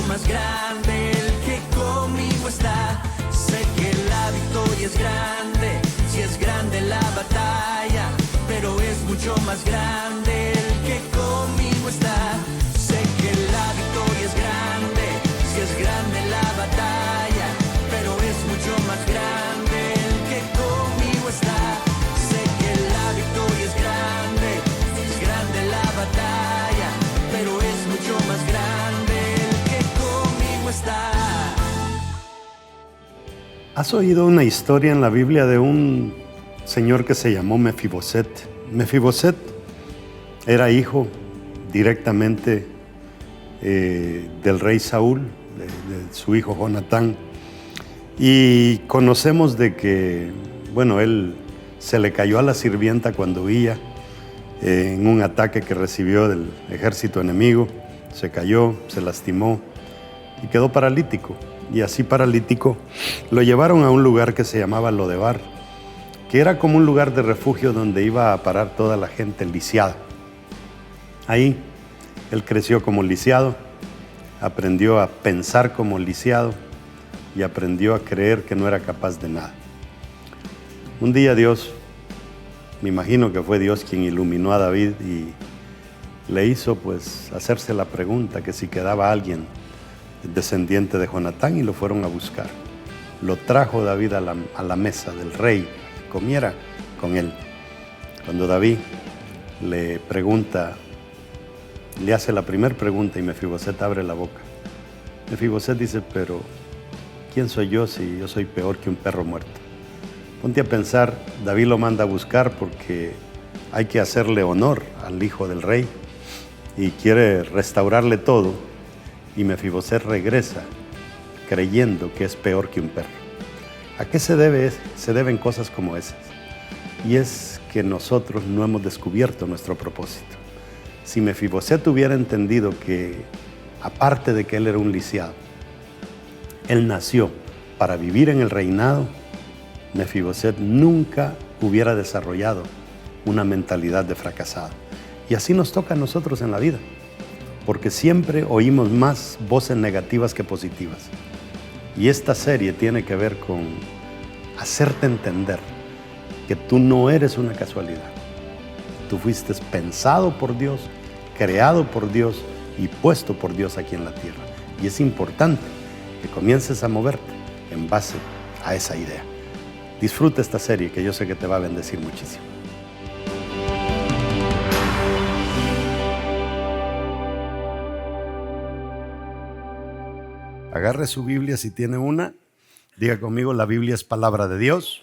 más grande el que conmigo está. Sé que la victoria es grande, si es grande la batalla, pero es mucho más grande el que conmigo está. Sé que la victoria es grande, si es grande la batalla, pero es mucho más grande el que conmigo está. Sé que la victoria es grande la batalla, pero es mucho más grande el que conmigo está. ¿Has oído una historia en la Biblia de un señor que se llamó Mefiboset? Mefiboset era hijo directamente del rey Saúl, de su hijo Jonatán. Y conocemos de que, bueno, él se le cayó a la sirvienta cuando huía en un ataque que recibió del ejército enemigo. Se cayó, se lastimó y quedó paralítico. Y así paralítico lo llevaron a un lugar que se llamaba Lodebar, que era como un lugar de refugio donde iba a parar toda la gente lisiada. Ahí él creció como lisiado, aprendió a pensar como lisiado y aprendió a creer que no era capaz de nada. Un día Dios, me imagino que fue Dios quien iluminó a David y le hizo pues hacerse la pregunta que si quedaba alguien descendiente de Jonatán, y lo fueron a buscar. Lo trajo David a la mesa del rey, comiera con él. Cuando David le hace la primera pregunta y Mefiboset abre la boca. Mefiboset dice, pero ¿quién soy yo si yo soy peor que un perro muerto? Ponte a pensar, David lo manda a buscar porque hay que hacerle honor al hijo del rey y quiere restaurarle todo. Y Mefiboset regresa creyendo que es peor que un perro. ¿A qué se debe? Se deben cosas como esas. Y es que nosotros no hemos descubierto nuestro propósito. Si Mefiboset hubiera entendido que, aparte de que él era un lisiado, él nació para vivir en el reinado, Mefiboset nunca hubiera desarrollado una mentalidad de fracasado. Y así nos toca a nosotros en la vida, porque siempre oímos más voces negativas que positivas. Y esta serie tiene que ver con hacerte entender que tú no eres una casualidad. Tú fuiste pensado por Dios, creado por Dios y puesto por Dios aquí en la tierra. Y es importante que comiences a moverte en base a esa idea. Disfruta esta serie que yo sé que te va a bendecir muchísimo. Agarre su Biblia si tiene una. Diga conmigo, la Biblia es palabra de Dios.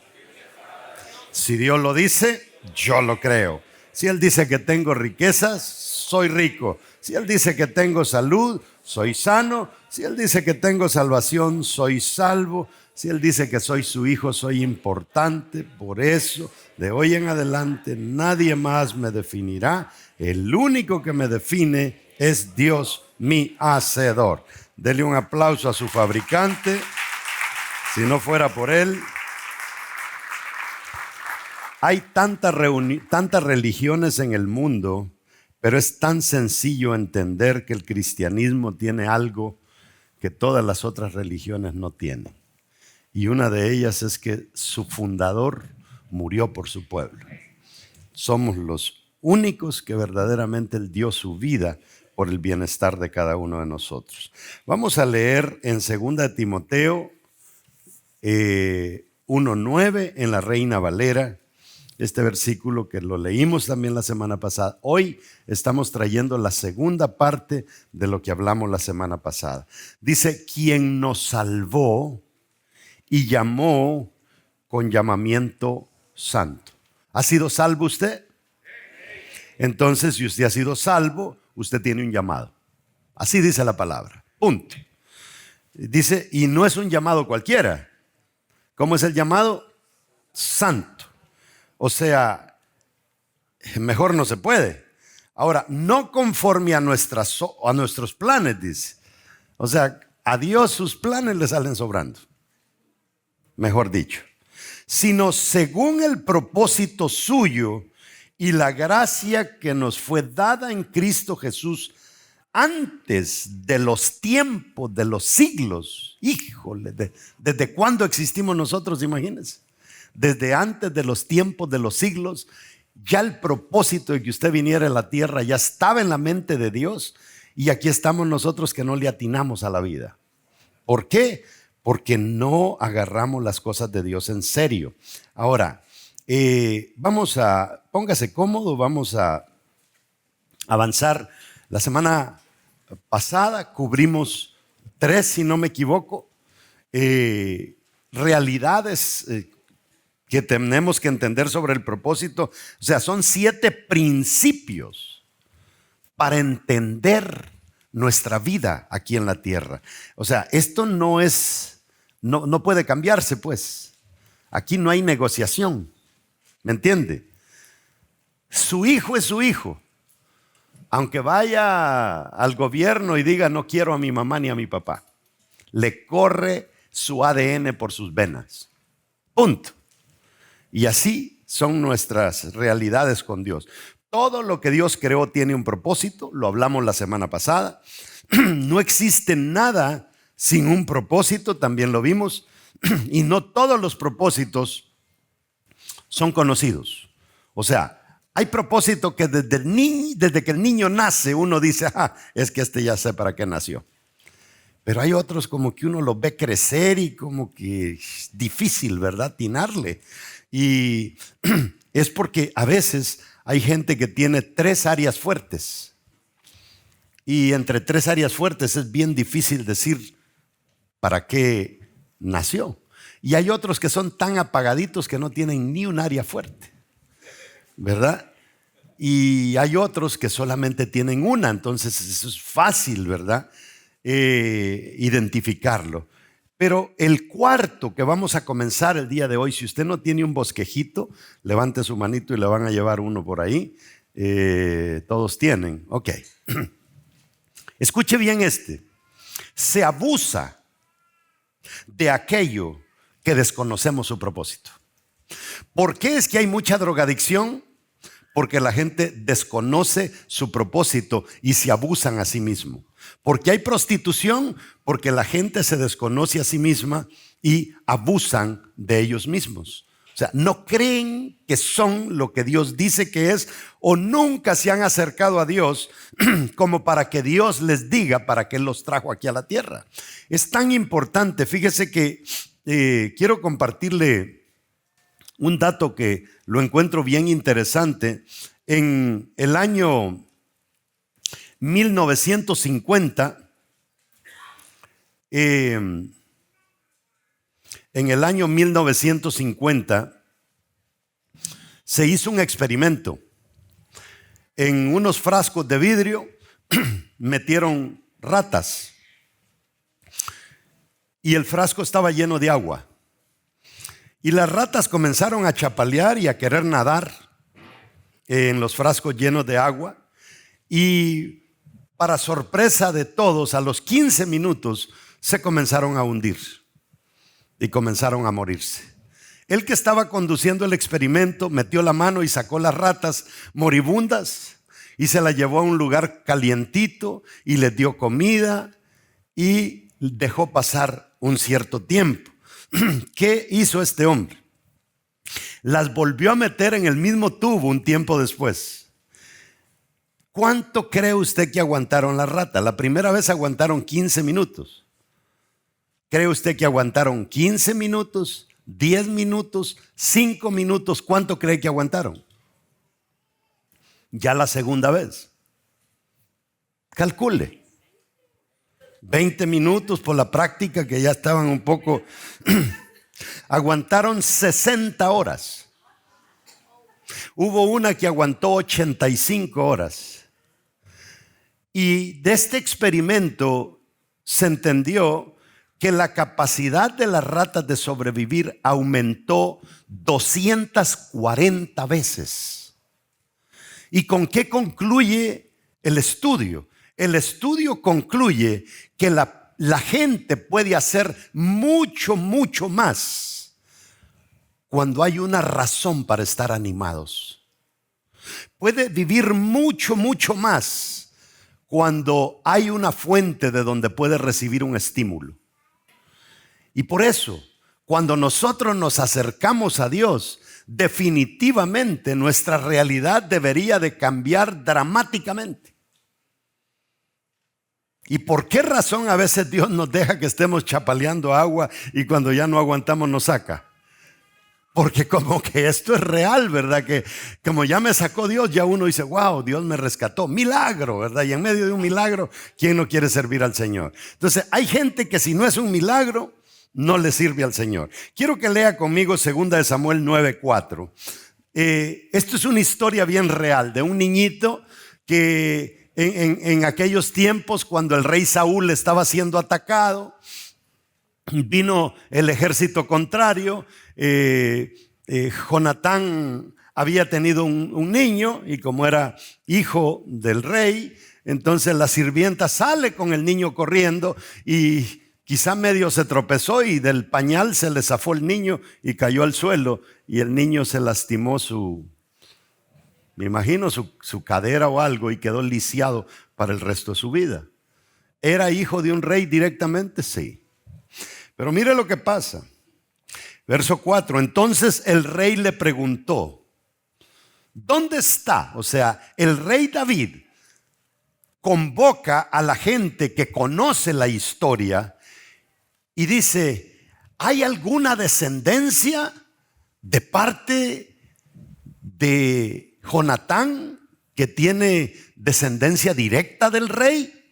Si Dios lo dice, yo lo creo. Si Él dice que tengo riquezas, soy rico. Si Él dice que tengo salud, soy sano. Si Él dice que tengo salvación, soy salvo. Si Él dice que soy su hijo, soy importante. Por eso, de hoy en adelante, nadie más me definirá. El único que me define es Dios, mi hacedor. Dele un aplauso a su fabricante. Si no fuera por Él. Hay tantas religiones en el mundo, pero es tan sencillo entender que el cristianismo tiene algo que todas las otras religiones no tienen. Y una de ellas es que su fundador murió por su pueblo. Somos los únicos que verdaderamente Él dio su vida por el bienestar de cada uno de nosotros. Vamos a leer en 2 Timoteo 1:9 en la Reina Valera, este versículo que lo leímos también la semana pasada. Hoy estamos trayendo la segunda parte de lo que hablamos la semana pasada. Dice, quien nos salvó y llamó con llamamiento santo. ¿Ha sido salvo usted? Entonces, si usted ha sido salvo, usted tiene un llamado. Así dice la palabra. Punto. Dice, y no es un llamado cualquiera. ¿Cómo es el llamado? Santo. O sea, mejor no se puede. Ahora, no conforme a nuestros planes, dice. O sea, a Dios sus planes le salen sobrando. Mejor dicho. Sino según el propósito suyo y la gracia que nos fue dada en Cristo Jesús antes de los tiempos, de los siglos. Híjole, ¿desde cuándo existimos nosotros? Imagínense. Desde antes de los tiempos, de los siglos, ya el propósito de que usted viniera a la tierra ya estaba en la mente de Dios. Y aquí estamos nosotros que no le atinamos a la vida. ¿Por qué? Porque no agarramos las cosas de Dios en serio. Ahora, póngase cómodo, vamos a avanzar. La semana pasada cubrimos 3, si no me equivoco, realidades que tenemos que entender sobre el propósito. O sea, son 7 principios para entender nuestra vida aquí en la tierra. O sea, esto no puede cambiarse, pues. Aquí no hay negociación. ¿Me entiende? Su hijo es su hijo. Aunque vaya al gobierno y diga no quiero a mi mamá ni a mi papá, le corre su ADN por sus venas. Punto. Y así son nuestras realidades con Dios. Todo lo que Dios creó tiene un propósito, lo hablamos la semana pasada. No existe nada sin un propósito, también lo vimos. Y no todos los propósitos son conocidos. O sea, hay propósito que desde que el niño nace uno dice, es que ya sé para qué nació. Pero hay otros como que uno los ve crecer y como que es difícil, ¿verdad? Atinarle. Y es porque a veces hay gente que tiene 3 áreas fuertes. Y entre 3 áreas fuertes es bien difícil decir para qué nació. Y hay otros que son tan apagaditos que no tienen ni un área fuerte, ¿verdad? Y hay otros que solamente tienen una, entonces eso es fácil, ¿verdad? Identificarlo. Pero el cuarto que vamos a comenzar el día de hoy, si usted no tiene un bosquejito, levante su manito y le van a llevar uno por ahí. Todos tienen, ok. Escuche bien este. Se abusa de aquello que desconocemos su propósito. ¿Por qué es que hay mucha drogadicción? Porque la gente desconoce su propósito y se abusan a sí mismo. Porque hay prostitución, porque la gente se desconoce a sí misma y abusan de ellos mismos. O sea, no creen que son lo que Dios dice que es, o nunca se han acercado a Dios como para que Dios les diga para qué los trajo aquí a la tierra. Es tan importante, fíjese que quiero compartirle un dato que lo encuentro bien interesante. En el año 1950, en el año 1950 se hizo un experimento. En unos frascos de vidrio metieron ratas y el frasco estaba lleno de agua. Y las ratas comenzaron a chapalear y a querer nadar en los frascos llenos de agua. Y para sorpresa de todos, a los 15 minutos se comenzaron a hundir y comenzaron a morirse. El que estaba conduciendo el experimento metió la mano y sacó las ratas moribundas y se las llevó a un lugar calientito y les dio comida y dejó pasar un cierto tiempo. ¿Qué hizo este hombre? Las volvió a meter en el mismo tubo un tiempo después. ¿Cuánto cree usted que aguantaron las ratas? La primera vez aguantaron 15 minutos. ¿Cree usted que aguantaron 15 minutos, 10 minutos, 5 minutos? ¿Cuánto cree que aguantaron? Ya la segunda vez. Calcule. 20 minutos por la práctica, que ya estaban un poco. Aguantaron 60 horas. Hubo una que aguantó 85 horas. Y de este experimento se entendió que la capacidad de las ratas de sobrevivir aumentó 240 veces. ¿Y con qué concluye el estudio? El estudio concluye que la gente puede hacer mucho, mucho más cuando hay una razón para estar animados. Puede vivir mucho, mucho más cuando hay una fuente de donde puede recibir un estímulo. Y por eso, cuando nosotros nos acercamos a Dios, definitivamente nuestra realidad debería de cambiar dramáticamente. ¿Y por qué razón a veces Dios nos deja que estemos chapaleando agua y cuando ya no aguantamos nos saca? Porque como que esto es real, ¿verdad? Que como ya me sacó Dios, ya uno dice, wow, Dios me rescató. Milagro, ¿verdad? Y en medio de un milagro, ¿quién no quiere servir al Señor? Entonces, hay gente que si no es un milagro, no le sirve al Señor. Quiero que lea conmigo 2 Samuel 9:4. Esto es una historia bien real de un niñito que en aquellos tiempos, cuando el rey Saúl estaba siendo atacado, vino el ejército contrario. Jonatán había tenido un niño y como era hijo del rey, entonces la sirvienta sale con el niño corriendo y quizá medio se tropezó y del pañal se le zafó el niño y cayó al suelo y el niño se lastimó me imagino su cadera o algo y quedó lisiado para el resto de su vida. ¿Era hijo de un rey directamente? Sí. Pero mire lo que pasa. Verso 4, entonces el rey le preguntó, ¿dónde está? O sea, el rey David convoca a la gente que conoce la historia y dice, ¿hay alguna descendencia de parte de Jonatán que tiene descendencia directa del rey?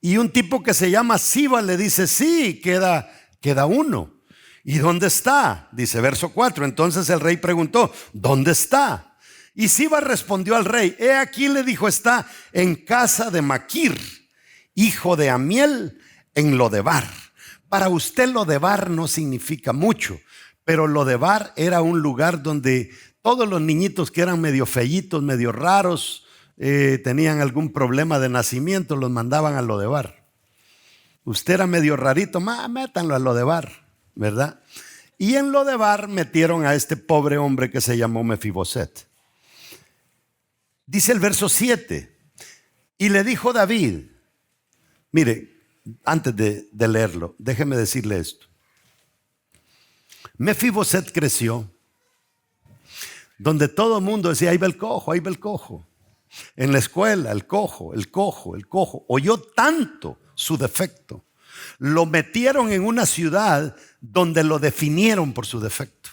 Y un tipo que se llama Siba le dice, sí, queda uno. ¿Y dónde está? Dice verso 4. Entonces el rey preguntó, ¿dónde está? Y Siba respondió al rey, he aquí, le dijo, está en casa de Maquir, hijo de Amiel, en Lodebar. Para usted Lodebar no significa mucho, pero Lodebar era un lugar donde todos los niñitos que eran medio feyitos, medio raros, tenían algún problema de nacimiento, los mandaban a Lodebar. Usted era medio rarito, métanlo a Lodebar, ¿verdad? Y en Lodebar metieron a este pobre hombre que se llamó Mefiboset. Dice el verso 7, y le dijo David, mire, antes de leerlo, déjeme decirle esto. Mefiboset creció donde todo el mundo decía, ahí va el cojo, ahí va el cojo. En la escuela, el cojo, el cojo, el cojo. Oyó tanto su defecto. Lo metieron en una ciudad donde lo definieron por su defecto.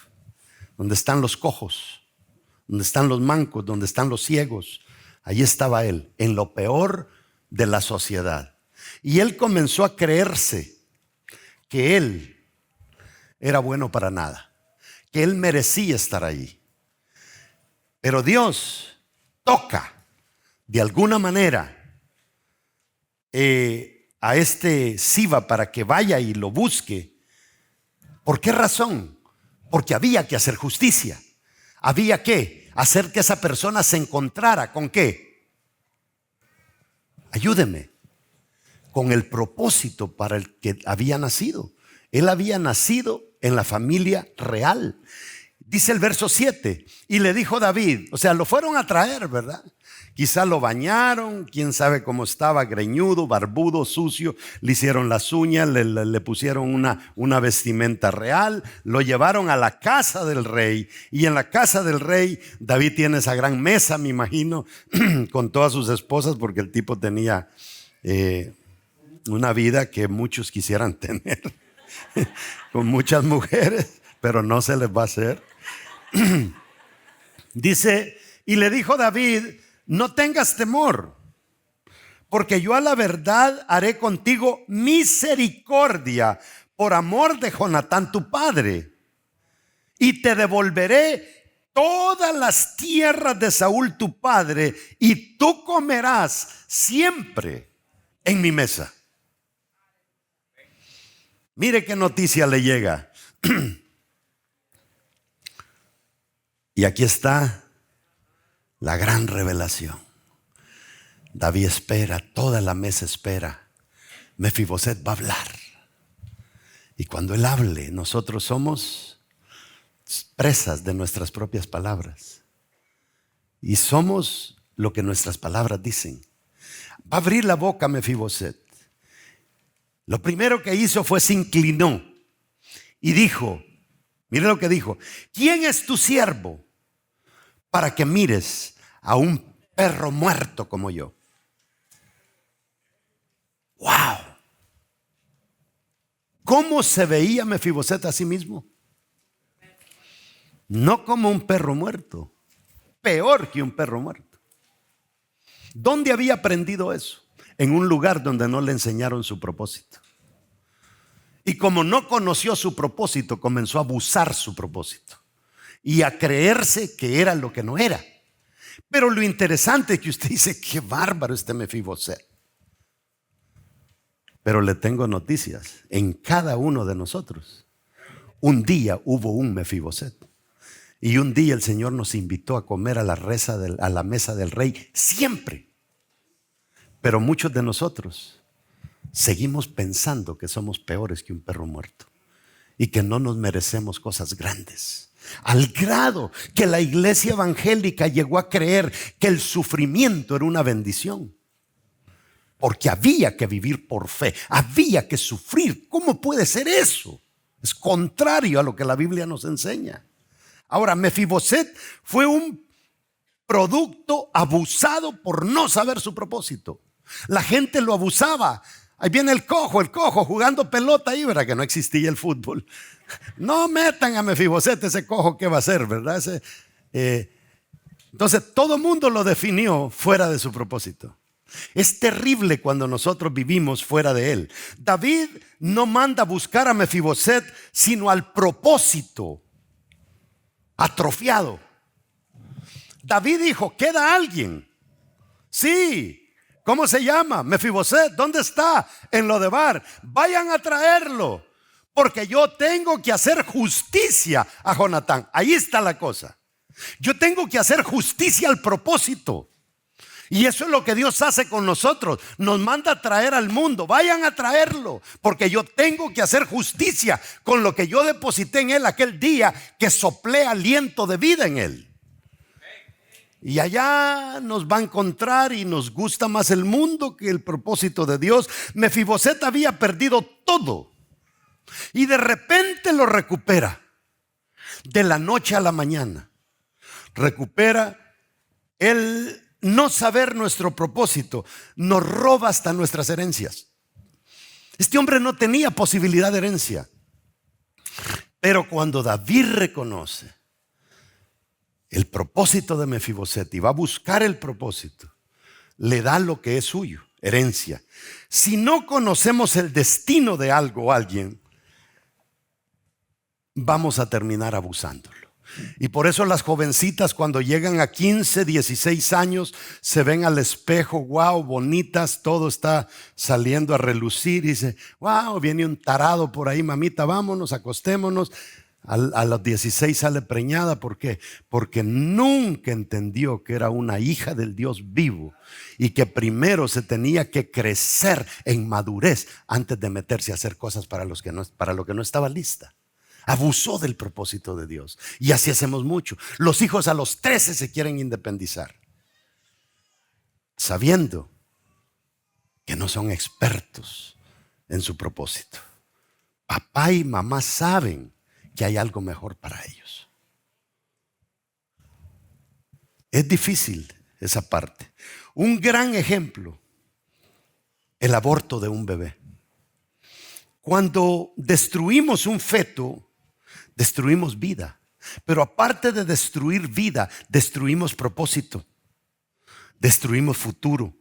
Donde están los cojos, donde están los mancos, donde están los ciegos. Allí estaba él, en lo peor de la sociedad. Y él comenzó a creerse que él era bueno para nada, que él merecía estar allí. Pero Dios toca de alguna manera a este Siba para que vaya y lo busque. ¿Por qué razón? Porque había que hacer justicia. Había que hacer que esa persona se encontrara ¿con qué? Ayúdeme. Con el propósito para el que había nacido. Él había nacido en la familia real. Dice el verso 7, y le dijo David, o sea, lo fueron a traer, ¿verdad? Quizá lo bañaron, quién sabe cómo estaba, greñudo, barbudo, sucio, le hicieron las uñas, le pusieron una vestimenta real, lo llevaron a la casa del rey, y en la casa del rey David tiene esa gran mesa, me imagino, con todas sus esposas, porque el tipo tenía una vida que muchos quisieran tener, con muchas mujeres, pero no se les va a hacer. Dice, y le dijo David, no tengas temor, porque yo a la verdad haré contigo misericordia por amor de Jonatán tu padre, y te devolveré todas las tierras de Saúl tu padre, y tú comerás siempre en mi mesa. Mire qué noticia le llega. Y aquí está la gran revelación. David espera, toda la mesa espera. Mefiboset va a hablar. Y cuando él hable, nosotros somos presas de nuestras propias palabras. Y somos lo que nuestras palabras dicen. Va a abrir la boca Mefiboset. Lo primero que hizo fue se inclinó y dijo, mire lo que dijo: ¿quién es tu siervo para que mires a un perro muerto como yo? ¡Wow! ¿Cómo se veía Mefiboset a sí mismo? No como un perro muerto, peor que un perro muerto. ¿Dónde había aprendido eso? En un lugar donde no le enseñaron su propósito. Y como no conoció su propósito, comenzó a abusar su propósito y a creerse que era lo que no era. Pero lo interesante es que usted dice: qué bárbaro este Mefiboset. Pero le tengo noticias: en cada uno de nosotros un día hubo un Mefiboset. Y un día el Señor nos invitó a comer a la mesa del rey, siempre. Pero muchos de nosotros seguimos pensando que somos peores que un perro muerto y que no nos merecemos cosas grandes, al grado que la iglesia evangélica llegó a creer que el sufrimiento era una bendición, porque había que vivir por fe, había que sufrir. ¿Cómo puede ser eso? Es contrario a lo que la Biblia nos enseña. Ahora, Mefiboset fue un producto abusado por no saber su propósito. La gente lo abusaba. Ahí viene el cojo jugando pelota ahí, ¿verdad? Que no existía el fútbol. No metan a Mefiboset, ese cojo, ¿qué va a hacer, verdad? Entonces todo el mundo lo definió fuera de su propósito. Es terrible cuando nosotros vivimos fuera de él. David no manda a buscar a Mefiboset, sino al propósito atrofiado. David dijo: queda alguien. Sí. ¿Cómo se llama? Mefiboset. ¿Dónde está? En Lodebar. Vayan a traerlo, porque yo tengo que hacer justicia a Jonatán. Ahí está la cosa. Yo tengo que hacer justicia al propósito. Y eso es lo que Dios hace con nosotros. Nos manda a traer al mundo. Vayan a traerlo, porque yo tengo que hacer justicia con lo que yo deposité en él aquel día que soplé aliento de vida en él. Y allá nos va a encontrar, y nos gusta más el mundo que el propósito de Dios. Mefiboset había perdido todo y de repente lo recupera. De la noche a la mañana recupera. El no saber nuestro propósito nos roba hasta nuestras herencias. Este hombre no tenía posibilidad de herencia, pero cuando David reconoce el propósito de Mefiboset y va a buscar el propósito, le da lo que es suyo, herencia. Si no conocemos el destino de algo o alguien, vamos a terminar abusándolo. Y por eso las jovencitas, cuando llegan a 15, 16 años, se ven al espejo, wow, bonitas, todo está saliendo a relucir, y dice: wow, viene un tarado por ahí, mamita, vámonos, acostémonos. A los 16 sale preñada. ¿Por qué? Porque nunca entendió que era una hija del Dios vivo y que primero se tenía que crecer en madurez antes de meterse a hacer cosas para lo que no estaba lista. Abusó del propósito de Dios. Y así hacemos mucho. Los hijos a los 13 se quieren independizar, sabiendo que no son expertos en su propósito. Papá y mamá saben que hay algo mejor para ellos. Es difícil esa parte. Un gran ejemplo: el aborto de un bebé. Cuando destruimos un feto, destruimos vida. Pero aparte de destruir vida, destruimos propósito, destruimos futuro,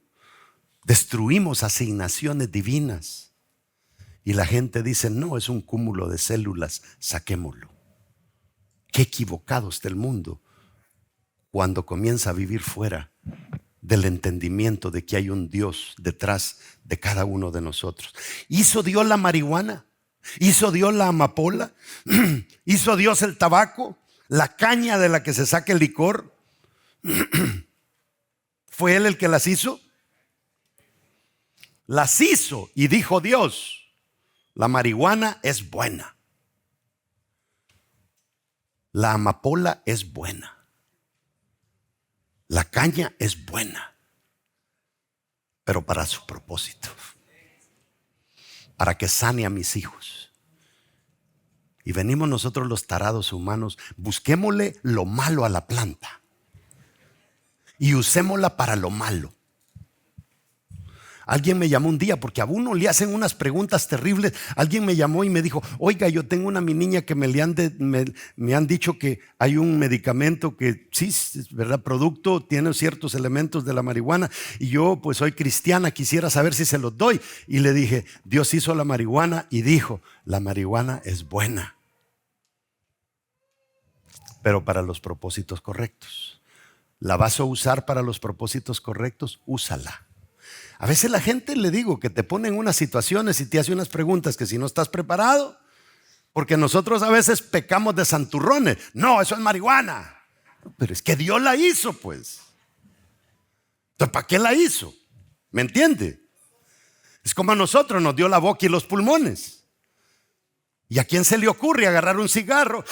destruimos asignaciones divinas. Y la gente dice: no, es un cúmulo de células, saquémoslo. Qué equivocado está el mundo cuando comienza a vivir fuera del entendimiento de que hay un Dios detrás de cada uno de nosotros. ¿Hizo Dios la marihuana? ¿Hizo Dios la amapola? ¿Hizo Dios el tabaco? ¿La caña de la que se saca el licor? ¿Fue Él el que las hizo? Las hizo, y dijo Dios: la marihuana es buena, la amapola es buena, la caña es buena, pero para su propósito, para que sane a mis hijos. Y venimos nosotros los tarados humanos, busquémosle lo malo a la planta y usémosla para lo malo. Alguien me llamó un día porque a uno le hacen unas preguntas terribles. Alguien me llamó y me dijo: oiga, yo tengo una mi niña que me han dicho que hay un medicamento que sí, es verdad, producto, tiene ciertos elementos de la marihuana, y yo pues soy cristiana, quisiera saber si se los doy. Y le dije: Dios hizo la marihuana y dijo: la marihuana es buena, pero para los propósitos correctos. ¿La vas a usar para los propósitos correctos? Úsala. A veces la gente, le digo, que te pone en unas situaciones y te hace unas preguntas que si no estás preparado, porque nosotros a veces pecamos de santurrones. No, eso es marihuana. Pero es que Dios la hizo, pues. Entonces, ¿para qué la hizo? ¿Me entiende? Es como a nosotros nos dio la boca y los pulmones. ¿Y a quién se le ocurre agarrar un cigarro?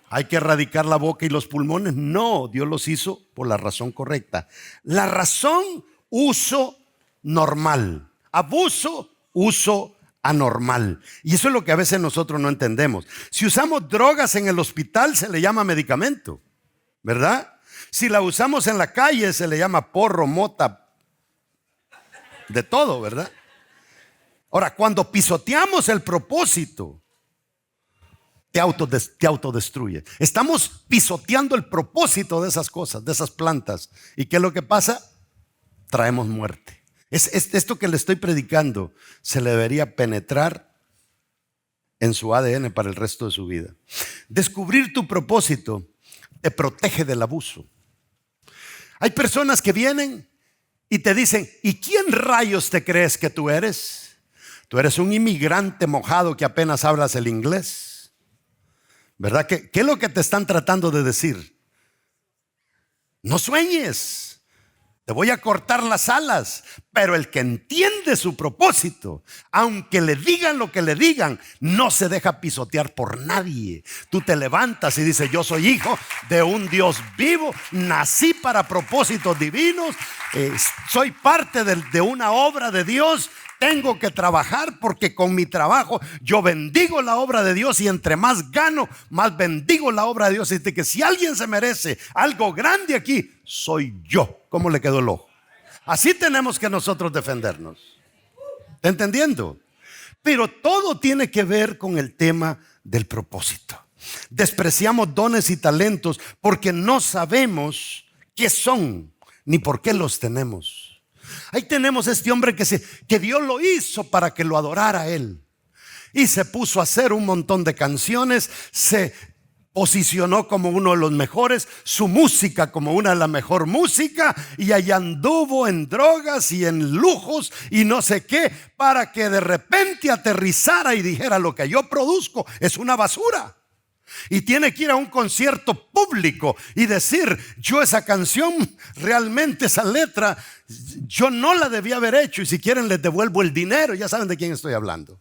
¿Hay que erradicar la boca y los pulmones? No, Dios los hizo por la razón correcta. La razón: uso normal. Abuso: uso anormal. Y eso es lo que a veces nosotros no entendemos. Si usamos drogas en el hospital, se le llama medicamento, ¿verdad? Si la usamos en la calle, se le llama porro, mota, de todo, ¿verdad? Ahora, cuando pisoteamos el propósito, te autodestruye. Estamos pisoteando el propósito de esas cosas, de esas plantas. ¿Y qué es lo que pasa? Traemos muerte. Esto que le estoy predicando se le debería penetrar en su ADN para el resto de su vida. Descubrir tu propósito te protege del abuso. Hay personas que vienen y te dicen: ¿y quién rayos te crees que tú eres? Tú eres un inmigrante mojado que apenas hablas el inglés, ¿verdad? ¿Qué es lo que te están tratando de decir? No sueñes, te voy a cortar las alas. Pero el que entiende su propósito, aunque le digan lo que le digan, no se deja pisotear por nadie. Tú te levantas y dices: yo soy hijo de un Dios vivo, nací para propósitos divinos, soy parte de una obra de Dios. Tengo que trabajar porque con mi trabajo yo bendigo la obra de Dios, y entre más gano, más bendigo la obra de Dios. Y que si alguien se merece algo grande aquí, soy yo. ¿Cómo le quedó el ojo? Así tenemos que nosotros defendernos. ¿Está entendiendo? Pero todo tiene que ver con el tema del propósito. Despreciamos dones y talentos porque no sabemos qué son ni por qué los tenemos. Ahí tenemos este hombre que Dios lo hizo para que lo adorara a él, y se puso a hacer un montón de canciones, se posicionó como uno de los mejores, su música como una de la mejor música, y allá anduvo en drogas y en lujos y no sé qué, para que de repente aterrizara y dijera: lo que yo produzco es una basura. Y tiene que ir a un concierto público y decir: yo esa canción, realmente esa letra, yo no la debía haber hecho, y si quieren les devuelvo el dinero. Ya saben de quién estoy hablando.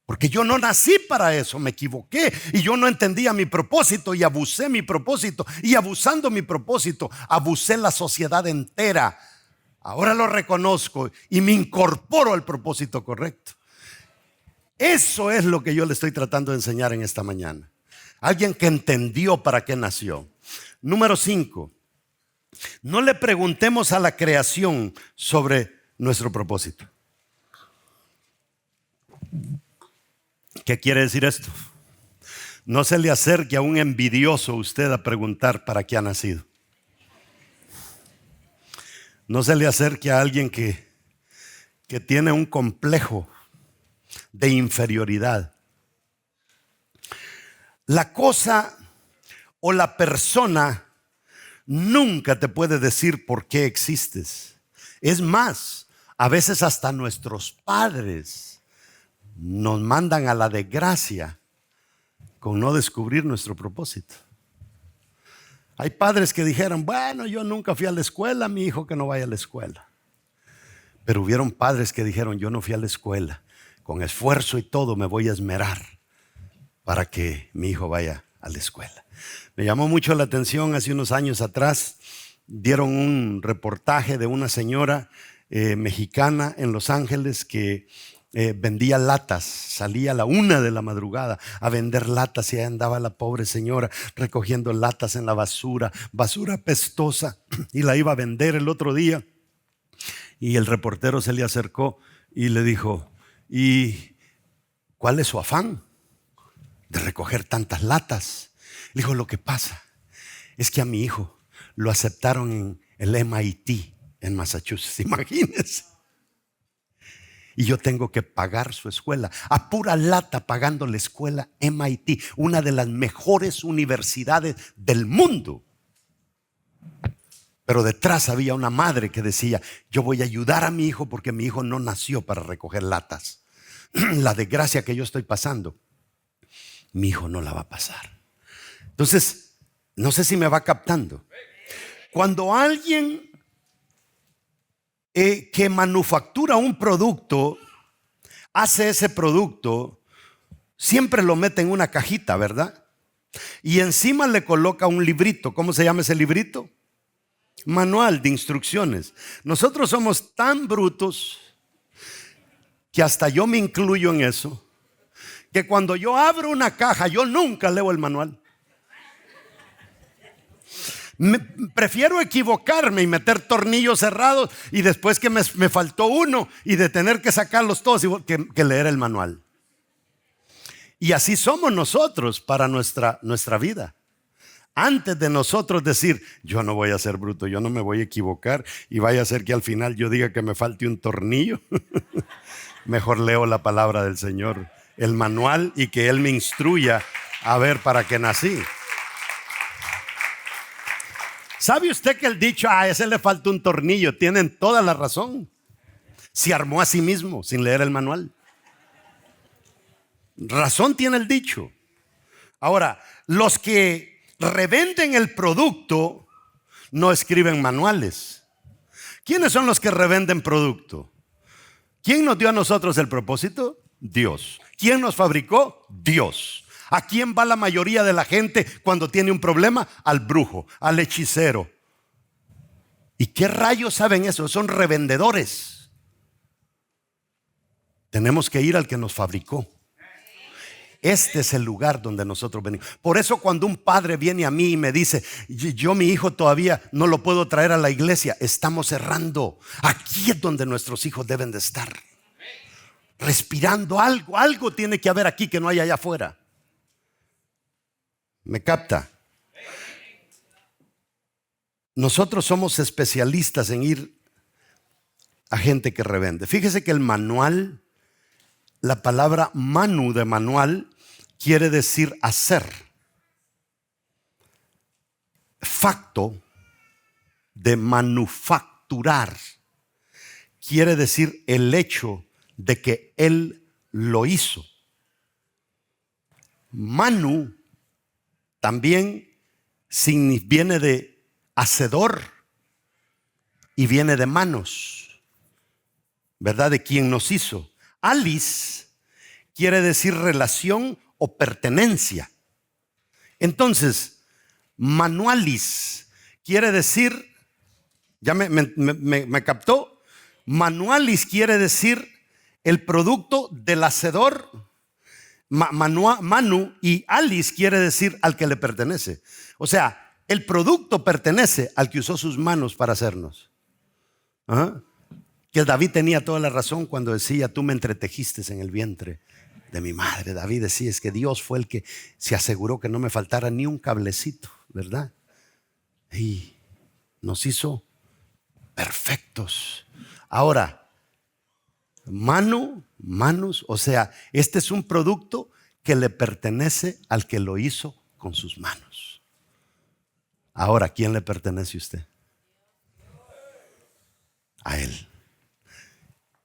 Porque yo no nací para eso, me equivoqué y yo no entendía mi propósito y abusé mi propósito, y abusando mi propósito abusé la sociedad entera. Ahora lo reconozco y me incorporo al propósito correcto. Eso es lo que yo le estoy tratando de enseñar en esta mañana. Alguien que entendió para qué nació. Número 5. No le preguntemos a la creación sobre nuestro propósito. ¿Qué quiere decir esto? No se le acerque a un envidioso usted a preguntar para qué ha nacido. No se le acerque a alguien que tiene un complejo de inferioridad. La cosa o la persona nunca te puede decir por qué existes. Es más, a veces hasta nuestros padres nos mandan a la desgracia con no descubrir nuestro propósito. Hay padres que dijeron: bueno, yo nunca fui a la escuela, mi hijo que no vaya a la escuela. Pero hubieron padres que dijeron: yo no fui a la escuela, con esfuerzo y todo me voy a esmerar para que mi hijo vaya a la escuela. Me llamó mucho la atención hace unos años atrás, dieron un reportaje de una señora mexicana en Los Ángeles que vendía latas, salía a la 1 de la madrugada a vender latas y ahí andaba la pobre señora recogiendo latas en la basura, basura apestosa, y la iba a vender el otro día. Y el reportero se le acercó y le dijo: ¿y cuál es su afán de recoger tantas latas? Le dijo: lo que pasa es que a mi hijo lo aceptaron en el MIT en Massachusetts, imagínense. Y yo tengo que pagar su escuela, a pura lata pagando la escuela MIT, una de las mejores universidades del mundo. Pero detrás había una madre que decía: yo voy a ayudar a mi hijo porque mi hijo no nació para recoger latas. La desgracia que yo estoy pasando, mi hijo no la va a pasar. Entonces, no sé si me va captando. Cuando alguien que manufactura un producto, hace ese producto, siempre lo mete en una cajita, ¿verdad? Y encima le coloca un librito. ¿Cómo se llama ese librito? Manual de instrucciones. Nosotros somos tan brutos, que hasta yo me incluyo en eso, que cuando yo abro una caja, yo nunca leo el manual. Prefiero equivocarme y meter tornillos cerrados y después que me faltó uno y de tener que sacarlos todos que leer el manual. Y así somos nosotros para nuestra vida. Antes de nosotros decir: yo no voy a ser bruto, yo no me voy a equivocar y vaya a ser que al final yo diga que me falte un tornillo, mejor leo la palabra del Señor, el manual, y que Él me instruya a ver para qué nací. ¿Sabe usted que el dicho: a ese le falta un tornillo? Tienen toda la razón. Se armó a sí mismo sin leer el manual. Razón tiene el dicho. Ahora, los que revenden el producto no escriben manuales. ¿Quiénes son los que revenden producto? ¿Quién nos dio a nosotros el propósito? Dios. ¿Quién nos fabricó? Dios. ¿A quién va la mayoría de la gente cuando tiene un problema? Al brujo, al hechicero. ¿Y qué rayos saben eso? Son revendedores. Tenemos que ir al que nos fabricó. Este es el lugar donde nosotros venimos. Por eso cuando un padre viene a mí y me dice: yo mi hijo todavía no lo puedo traer a la iglesia, estamos errando. Aquí es donde nuestros hijos deben de estar, respirando algo. Algo tiene que haber aquí que no hay allá afuera. ¿Me capta? Nosotros somos especialistas en ir a gente que revende. Fíjese que el manual, la palabra manu de manual quiere decir hacer. Facto de manufacturar quiere decir el hecho de que Él lo hizo. Manu también viene de hacedor y viene de manos, ¿verdad? De quien nos hizo. Alis quiere decir relación o pertenencia. Entonces, manualis quiere decir, ¿ya me captó? Manualis quiere decir el producto del hacedor. Manu, y alis quiere decir al que le pertenece. O sea, el producto pertenece al que usó sus manos para hacernos. Que David tenía toda la razón cuando decía: tú me entretejiste en el vientre de mi madre. David decía: es que Dios fue el que se aseguró que no me faltara ni un cablecito, ¿verdad? Y nos hizo perfectos. Ahora, manos, o sea, este es un producto que le pertenece al que lo hizo con sus manos. Ahora, ¿a quién le pertenece usted? A Él.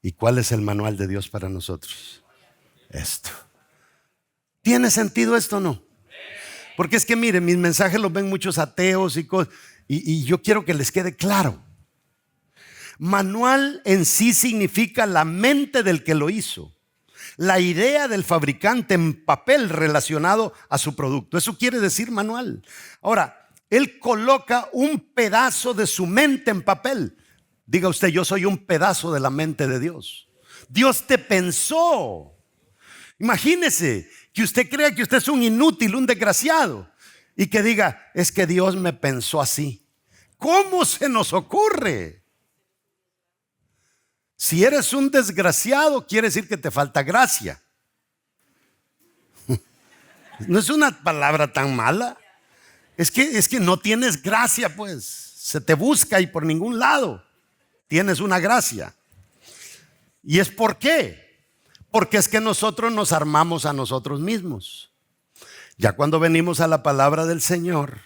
¿Y cuál es el manual de Dios para nosotros? Esto. ¿Tiene sentido esto o no? Porque es que miren, mis mensajes los ven muchos ateos y cosas, y yo quiero que les quede claro. Manual en sí significa la mente del que lo hizo. la idea del fabricante en papel relacionado a su producto. Eso quiere decir manual. Ahora, él coloca un pedazo de su mente en papel. Diga usted, yo soy un pedazo de la mente de Dios. Dios te pensó. Imagínese que usted crea que usted es un inútil, un desgraciado, y que diga, es que Dios me pensó así. ¿Cómo se nos ocurre? Si eres un desgraciado, quiere decir que te falta gracia. No es una palabra tan mala. Es que no tienes gracia, pues. Se te busca y por ningún lado tienes una gracia. ¿Y es por qué? Porque es que nosotros nos armamos a nosotros mismos. Ya cuando venimos a la palabra del Señor,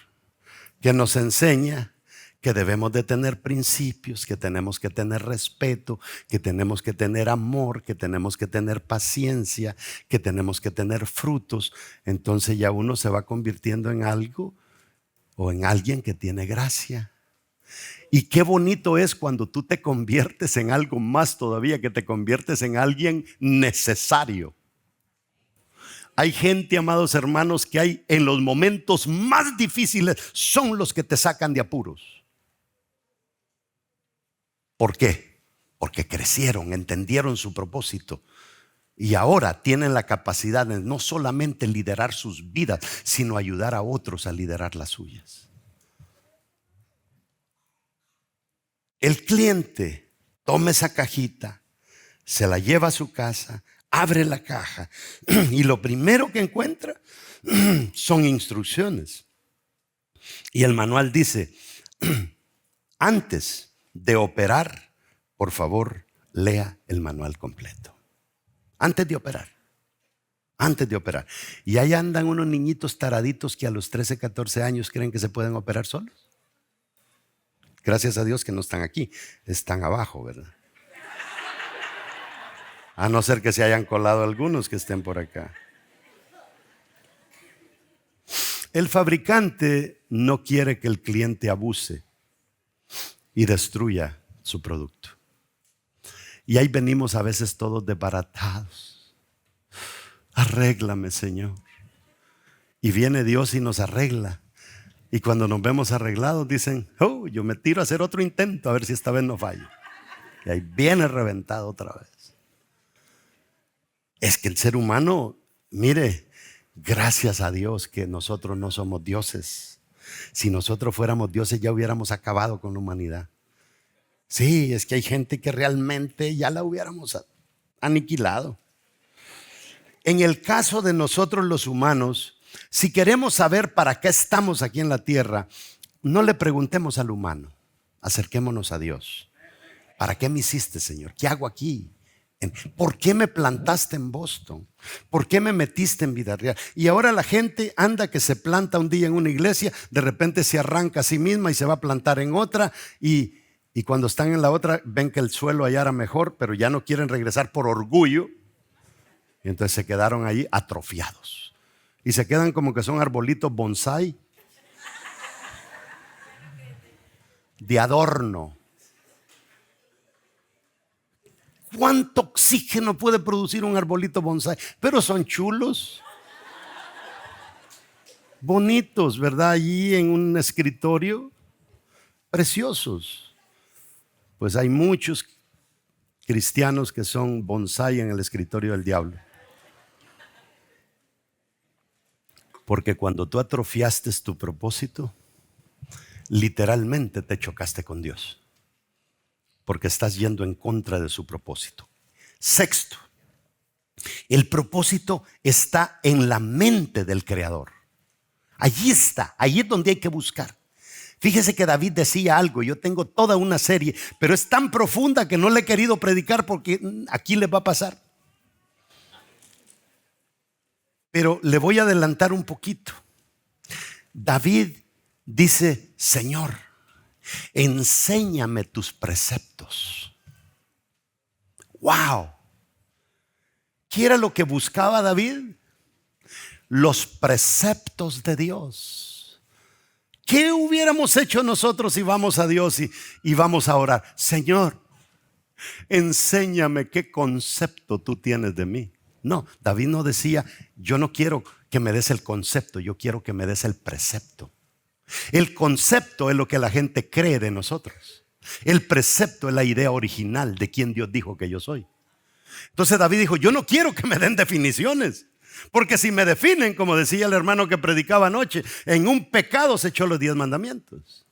que nos enseña que debemos de tener principios, que tenemos que tener respeto, que tenemos que tener amor, que tenemos que tener paciencia, que tenemos que tener frutos, entonces ya uno se va convirtiendo en algo o en alguien que tiene gracia. Y qué bonito es cuando tú te conviertes en algo más todavía, que te conviertes en alguien necesario. Hay gente, amados hermanos, que hay en los momentos más difíciles, son los que te sacan de apuros. ¿Por qué? Porque crecieron, entendieron su propósito y ahora tienen la capacidad de no solamente liderar sus vidas, sino ayudar a otros a liderar las suyas. El cliente toma esa cajita, se la lleva a su casa, abre la caja y lo primero que encuentra son instrucciones. Y el manual dice, antes de operar, por favor, lea el manual completo. Antes de operar. Y ahí andan unos niñitos taraditos que a los 13, 14 años creen que se pueden operar solos. Gracias a Dios que no están aquí, están abajo, ¿verdad? A no ser que se hayan colado algunos que estén por acá. El fabricante no quiere que el cliente abuse y destruya su producto. Y ahí venimos a veces todos desbaratados. Arréglame, Señor. Y viene Dios y nos arregla. Y cuando nos vemos arreglados dicen, oh, yo me tiro a hacer otro intento a ver si esta vez no fallo. Y ahí viene reventado otra vez. Es que el ser humano, mire, gracias a Dios que nosotros no somos dioses. Si nosotros fuéramos dioses ya hubiéramos acabado con la humanidad. Sí, es que hay gente que realmente ya la hubiéramos aniquilado. En el caso de nosotros los humanos, si queremos saber para qué estamos aquí en la tierra, no le preguntemos al humano, acerquémonos a Dios. ¿Para qué me hiciste, Señor? ¿Qué hago aquí? ¿Por qué me plantaste en Boston? ¿Por qué me metiste en Vida Real? Y ahora la gente anda que se planta un día en una iglesia, de repente se arranca a sí misma y se va a plantar en otra y cuando están en la otra ven que el suelo allá era mejor, pero ya no quieren regresar por orgullo y entonces se quedaron ahí atrofiados y se quedan como que son arbolitos bonsai de adorno. ¿Cuánto oxígeno puede producir un arbolito bonsai? Pero son chulos, bonitos, ¿verdad? Allí en un escritorio, preciosos. Pues hay muchos cristianos que son bonsai en el escritorio del diablo. Porque cuando tú atrofiaste tu propósito, literalmente te chocaste con Dios. Porque estás yendo en contra de su propósito. Sexto, el propósito está en la mente del Creador. Allí está, allí es donde hay que buscar. Fíjese que David decía algo, yo tengo toda una serie, pero es tan profunda que no le he querido predicar porque aquí les va a pasar. Pero le voy a adelantar un poquito. David dice, Señor, enséñame tus preceptos. ¡Wow! ¿Qué era lo que buscaba David? Los preceptos de Dios. ¿Qué hubiéramos hecho nosotros si vamos a Dios y vamos a orar? Señor, enséñame qué concepto tú tienes de mí. No, David no decía, yo no quiero que me des el concepto, yo quiero que me des el precepto. El concepto es lo que la gente cree de nosotros. El precepto es la idea original de quien Dios dijo que yo soy. Entonces David dijo, yo no quiero que me den definiciones, porque si me definen, como decía el hermano que predicaba anoche, en un pecado se echó los 10 mandamientos.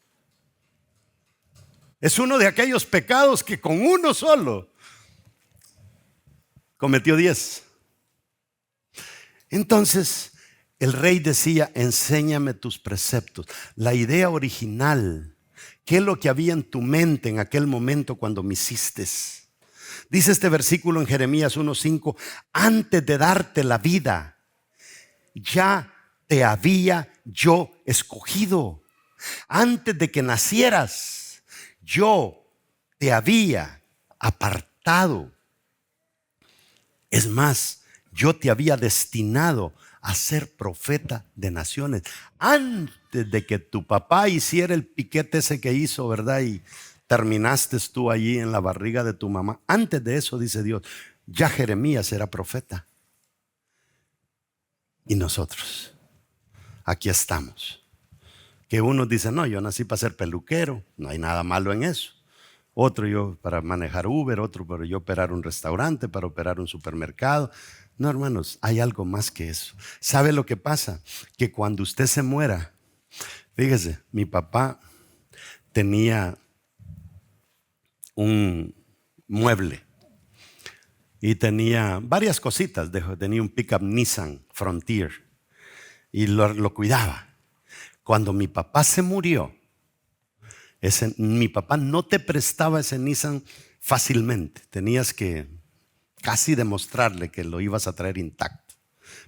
Es uno de aquellos pecados que con uno solo cometió 10. Entonces el rey decía, enséñame tus preceptos. La idea original, ¿qué es lo que había en tu mente en aquel momento cuando me hiciste? Dice este versículo en Jeremías 1:5, antes de darte la vida, ya te había yo escogido. Antes de que nacieras, yo te había apartado. Es más, yo te había destinado a ser profeta de naciones. Antes de que tu papá hiciera el piquete ese que hizo, ¿verdad? Y terminaste tú allí en la barriga de tu mamá. Antes de eso, dice Dios, ya Jeremías era profeta. Y nosotros, aquí estamos. Que unos dicen, no, yo nací para ser peluquero, no hay nada malo en eso. Otro yo para manejar Uber, otro para yo operar un restaurante, para operar un supermercado. No, hermanos, hay algo más que eso. ¿Sabe lo que pasa? Que cuando usted se muera, fíjese, mi papá tenía un mueble y tenía varias cositas. Tenía un pickup Nissan Frontier y lo cuidaba. Cuando mi papá se murió, mi papá no te prestaba ese Nissan fácilmente. Tenías que casi demostrarle que lo ibas a traer intacto.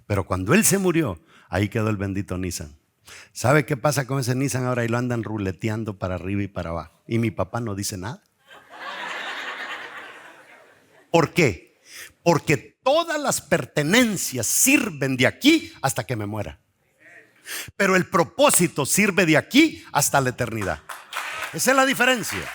Pero cuando él se murió, ahí quedó el bendito Nissan. ¿Sabe qué pasa con ese Nissan ahora? Ahí lo andan ruleteando para arriba y para abajo. Y mi papá no dice nada. ¿Por qué? Porque todas las pertenencias sirven de aquí hasta que me muera. Pero el propósito sirve de aquí hasta la eternidad. Esa es la diferencia.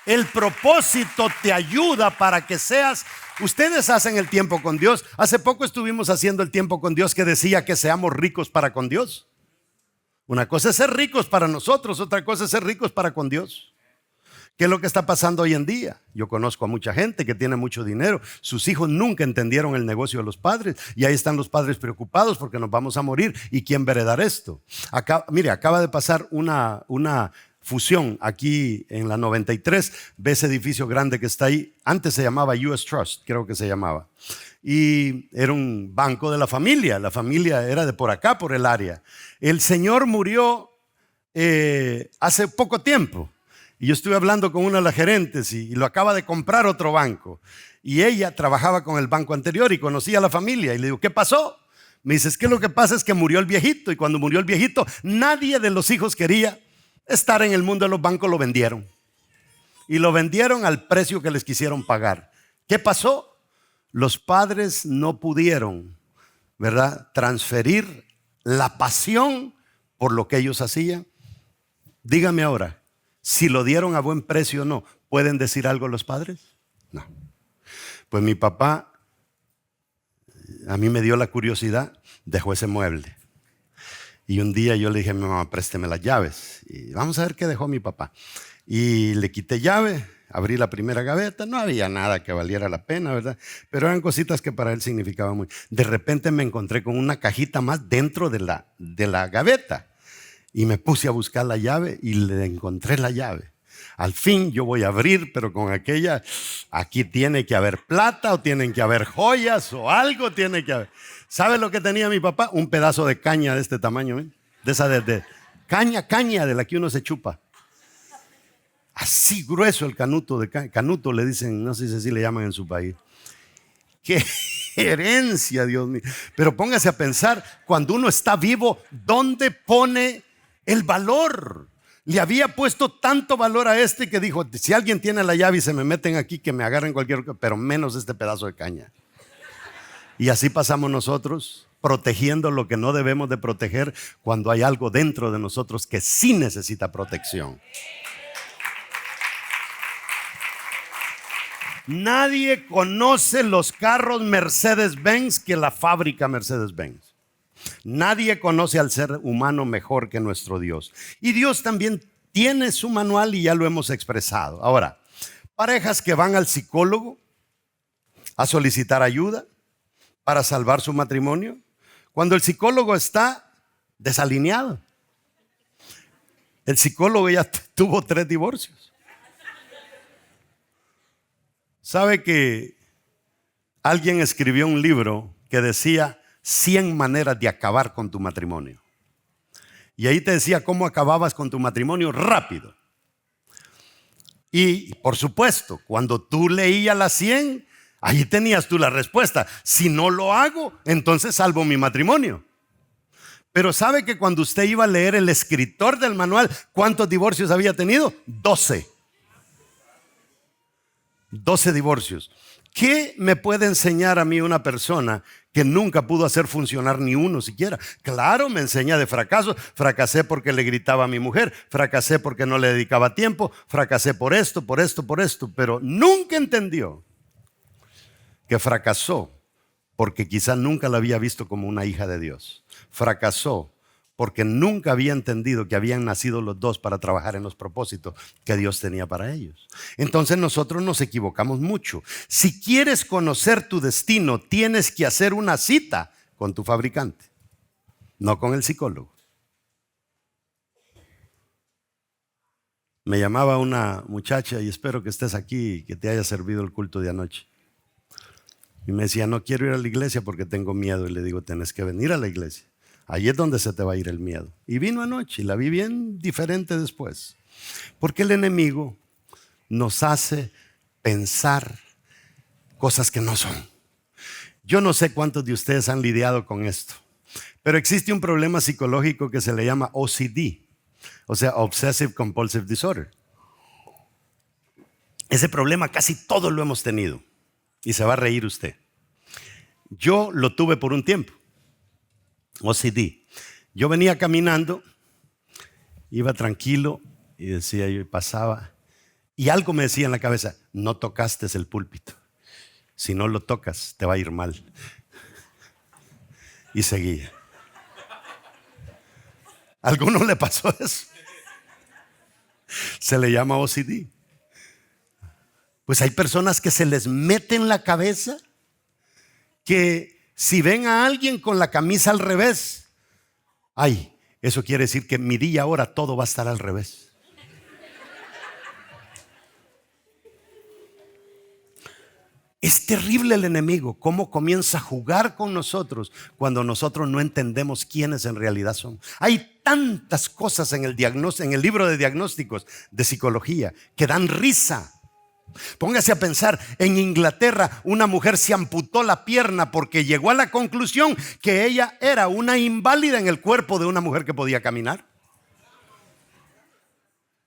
El propósito te ayuda para que seas. Ustedes hacen el tiempo con Dios. Hace poco estuvimos haciendo el tiempo con Dios que decía que seamos ricos para con Dios. Una cosa es ser ricos para nosotros, otra cosa es ser ricos para con Dios. ¿Qué es lo que está pasando hoy en día? Yo conozco a mucha gente que tiene mucho dinero. Sus hijos nunca entendieron el negocio de los padres. Y ahí están los padres preocupados porque nos vamos a morir. ¿Y quién va a heredar esto? Mire, acaba de pasar una fusión aquí en la 93. Ve ese edificio grande que está ahí. Antes se llamaba US Trust, creo que se llamaba. Y era un banco de la familia. La familia era de por acá, por el área. El señor murió hace poco tiempo. Y yo estuve hablando con una de las gerentes y lo acaba de comprar otro banco. Y ella trabajaba con el banco anterior y conocía a la familia. Y le digo, ¿qué pasó? Me dice, es que lo que pasa es que murió el viejito. Y cuando murió el viejito, nadie de los hijos quería estar en el mundo de los bancos, lo vendieron. Y lo vendieron al precio que les quisieron pagar. ¿Qué pasó? Los padres no pudieron, ¿verdad?, transferir la pasión por lo que ellos hacían. Dígame ahora, si lo dieron a buen precio o no, ¿pueden decir algo los padres? No. Pues mi papá, a mí me dio la curiosidad, dejó ese mueble. Y un día yo le dije a mi mamá, présteme las llaves. Y vamos a ver qué dejó mi papá. Y le quité llave, abrí la primera gaveta, no había nada que valiera la pena, ¿verdad? Pero eran cositas que para él significaban mucho. De repente me encontré con una cajita más dentro de la gaveta. Y me puse a buscar la llave y le encontré la llave. Al fin yo voy a abrir, pero con aquella, aquí tiene que haber plata o tienen que haber joyas o algo tiene que haber. ¿Sabe lo que tenía mi papá? Un pedazo de caña de este tamaño, ¿eh? De esa de caña de la que uno se chupa. Así grueso el canuto de caña. Canuto le dicen, no sé si así le llaman en su país. ¡Qué herencia, Dios mío! Pero póngase a pensar, cuando uno está vivo, ¿dónde pone el valor? Le había puesto tanto valor a este que dijo, si alguien tiene la llave y se me meten aquí, que me agarren cualquier cosa, pero menos este pedazo de caña. Y así pasamos nosotros, protegiendo lo que no debemos de proteger cuando hay algo dentro de nosotros que sí necesita protección. Nadie conoce los carros Mercedes-Benz que la fábrica Mercedes-Benz. Nadie conoce al ser humano mejor que nuestro Dios. Y Dios también tiene su manual y ya lo hemos expresado. Ahora, parejas que van al psicólogo a solicitar ayuda para salvar su matrimonio, cuando el psicólogo está desalineado. El psicólogo ya tuvo 3 divorcios. ¿Sabe que alguien escribió un libro que decía 100 maneras de acabar con tu matrimonio? Y ahí te decía cómo acababas con tu matrimonio rápido. Y por supuesto, cuando tú leías las 100, ahí tenías tú la respuesta. Si no lo hago, entonces salvo mi matrimonio. Pero ¿sabe que cuando usted iba a leer el escritor del manual, cuántos divorcios había tenido? 12. 12 divorcios. ¿Qué me puede enseñar a mí una persona que nunca pudo hacer funcionar ni uno siquiera? Claro, me enseña de fracasos. Fracasé porque le gritaba a mi mujer, fracasé porque no le dedicaba tiempo, fracasé por esto, pero nunca entendió que fracasó porque quizá nunca la había visto como una hija de Dios. Fracasó porque nunca había entendido que habían nacido los dos para trabajar en los propósitos que Dios tenía para ellos. Entonces nosotros nos equivocamos mucho. Si quieres conocer tu destino, tienes que hacer una cita con tu fabricante, no con el psicólogo. Me llamaba una muchacha, y espero que estés aquí y que te haya servido el culto de anoche. Y me decía, no quiero ir a la iglesia porque tengo miedo. Y le digo, tenés que venir a la iglesia. Ahí es donde se te va a ir el miedo. Y vino anoche y la vi bien diferente después. Porque el enemigo nos hace pensar cosas que no son. Yo no sé cuántos de ustedes han lidiado con esto, pero existe un problema psicológico que se le llama OCD, o sea, Obsessive Compulsive Disorder. Ese problema casi todos lo hemos tenido y se va a reír usted. Yo lo tuve por un tiempo. OCD. Yo venía caminando, iba tranquilo y decía, yo pasaba y algo me decía en la cabeza, no tocaste el púlpito. Si no lo tocas, te va a ir mal. Y seguía. ¿A alguno le pasó eso? Se le llama OCD. Pues hay personas que se les mete en la cabeza que si ven a alguien con la camisa al revés, ay, eso quiere decir que mi día ahora todo va a estar al revés. Es terrible el enemigo, cómo comienza a jugar con nosotros cuando nosotros no entendemos quiénes en realidad son. Hay tantas cosas en el libro de diagnósticos de psicología que dan risa. Póngase a pensar, en Inglaterra una mujer se amputó la pierna porque llegó a la conclusión que ella era una inválida en el cuerpo de una mujer que podía caminar.